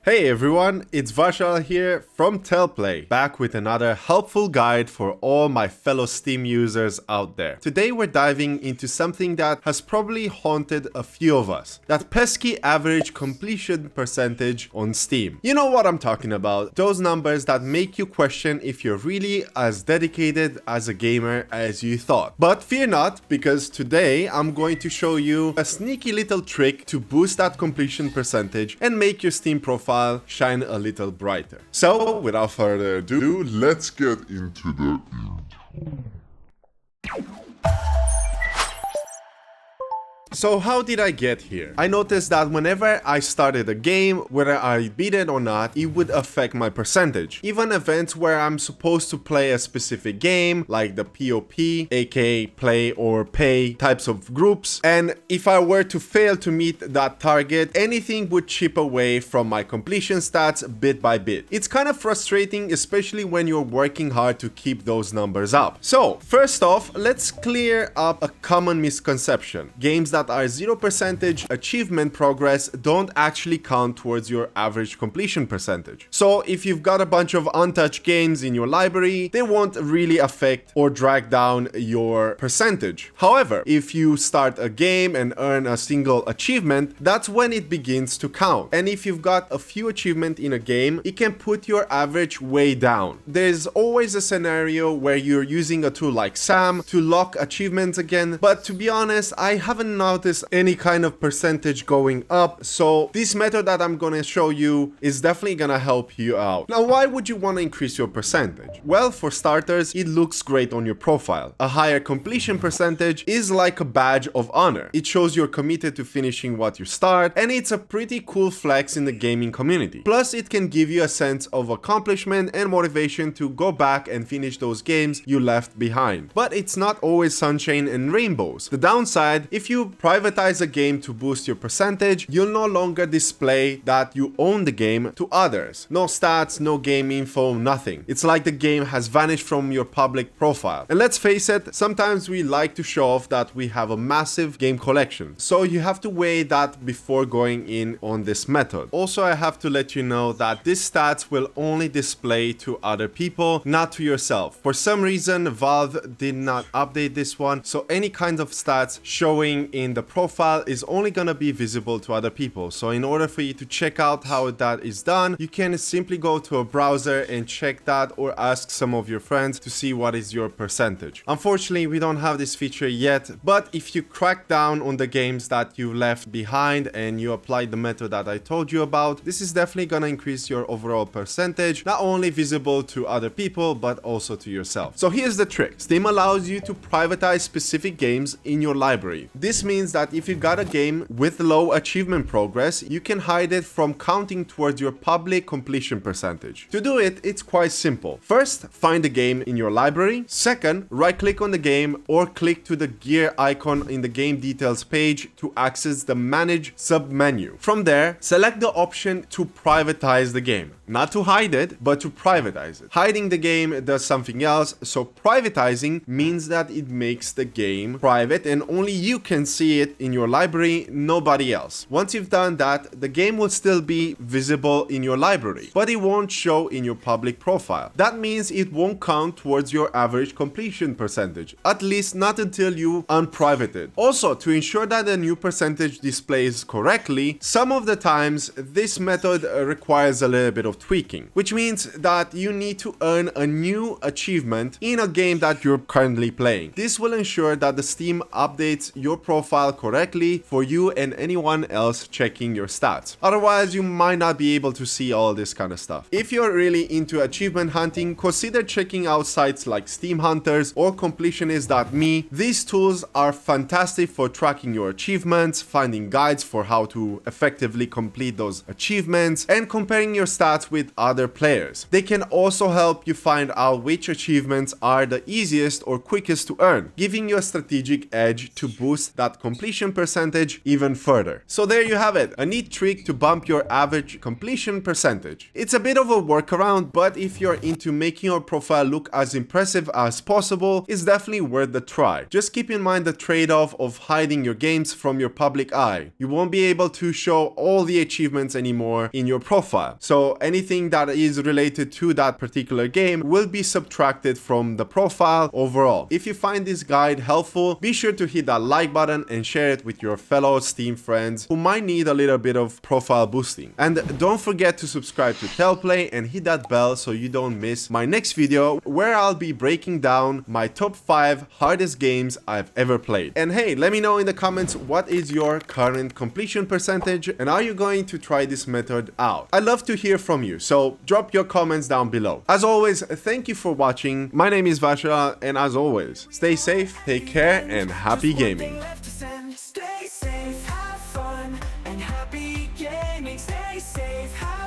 Hey everyone, it's Vashal here from Telplay, back with another helpful guide for all my fellow Steam users out there. Today we're diving into something that has probably haunted a few of us, that pesky average completion percentage on Steam. You know what I'm talking about, those numbers that make you question if you're really as dedicated as a gamer as you thought. But fear not, because today I'm going to show you a sneaky little trick to boost that completion percentage and make your Steam profile shine a little brighter. So, without further ado, Let's get into the So how did I get here? I noticed that whenever I started a game, whether I beat it or not, it would affect my percentage. Even events where I'm supposed to play a specific game, like the POP, aka play or pay types of groups, and if I were to fail to meet that target, anything would chip away from my completion stats bit by bit. It's kind of frustrating, especially when you're working hard to keep those numbers up. So, first off, let's clear up a common misconception. Games that are 0% achievement progress don't actually count towards your average completion percentage. So if you've got a bunch of untouched games in your library, they won't really affect or drag down your percentage. However, if you start a game and earn a single achievement, that's when it begins to count. And if you've got a few achievements in a game, it can put your average way down. There's always a scenario where you're using a tool like SAM to lock achievements again, but to be honest, I haven't noticed any kind of percentage going up, so this method that I'm gonna show you is definitely gonna help you out. Now, why would you want to increase your percentage? Well, for starters, it looks great on your profile. A higher completion percentage is like a badge of honor. It shows you're committed to finishing what you start, and it's a pretty cool flex in the gaming community. Plus, it can give you a sense of accomplishment and motivation to go back and finish those games you left behind. But it's not always sunshine and rainbows. The downside, if you privatize a game to boost your percentage, you'll no longer display that you own the game to others. No stats, no game info, nothing. It's like the game has vanished from your public profile. And let's face it, sometimes we like to show off that we have a massive game collection. So you have to weigh that before going in on this method. Also, I have to let you know that these stats will only display to other people, not to yourself. For some reason, Valve did not update this one, so any kind of stats showing in the profile is only gonna be visible to other people. So in order for you to check out how that is done, you can simply go to a browser and check that, or ask some of your friends to see what is your percentage. Unfortunately, we don't have this feature yet, but if you crack down on the games that you left behind and you apply the method that I told you about, this is definitely gonna increase your overall percentage, not only visible to other people, but also to yourself. So here's the trick. Steam allows you to privatize specific games in your library. This means that if you got a game with low achievement progress, you can hide it from counting towards your public completion percentage. To do it, it's quite simple. First, find the game in your library. Second, right-click on the game or click to the gear icon in the game details page to access the Manage sub-menu. From there, select the option to privatize the game. Not to hide it, but to privatize it. Hiding the game does something else, so privatizing means that it makes the game private and only you can see it in your library, nobody else. Once you've done that, the game will still be visible in your library, but it won't show in your public profile. That means it won't count towards your average completion percentage, at least not until you unprivate it. Also, to ensure that the new percentage displays correctly, some of the times this method requires a little bit of tweaking, which means that you need to earn a new achievement in a game that you're currently playing. This will ensure that the Steam updates your profile correctly for you and anyone else checking your stats. Otherwise, you might not be able to see all this kind of stuff. If you're really into achievement hunting, consider checking out sites like Steam Hunters or completionist.me. These tools are fantastic for tracking your achievements, finding guides for how to effectively complete those achievements, and comparing your stats with other players. They can also help you find out which achievements are the easiest or quickest to earn, giving you a strategic edge to boost that completion percentage even further. So there you have it, a neat trick to bump your average completion percentage. It's a bit of a workaround, but if you're into making your profile look as impressive as possible, it's definitely worth the try. Just keep in mind the trade-off of hiding your games from your public eye. You won't be able to show all the achievements anymore in your profile. So anything that is related to that particular game will be subtracted from the profile overall. If you find this guide helpful, be sure to hit that like button and share it with your fellow Steam friends who might need a little bit of profile boosting. And don't forget to subscribe to Telplay and hit that bell so you don't miss my next video where I'll be breaking down my top 5 hardest games I've ever played. And hey, let me know in the comments what is your current completion percentage and are you going to try this method out? I'd love to hear from you, so drop your comments down below. As always, thank you for watching. My name is Vasha, and as always, stay safe, take care, and happy gaming. Stay safe, have fun, and happy gaming. Stay safe, have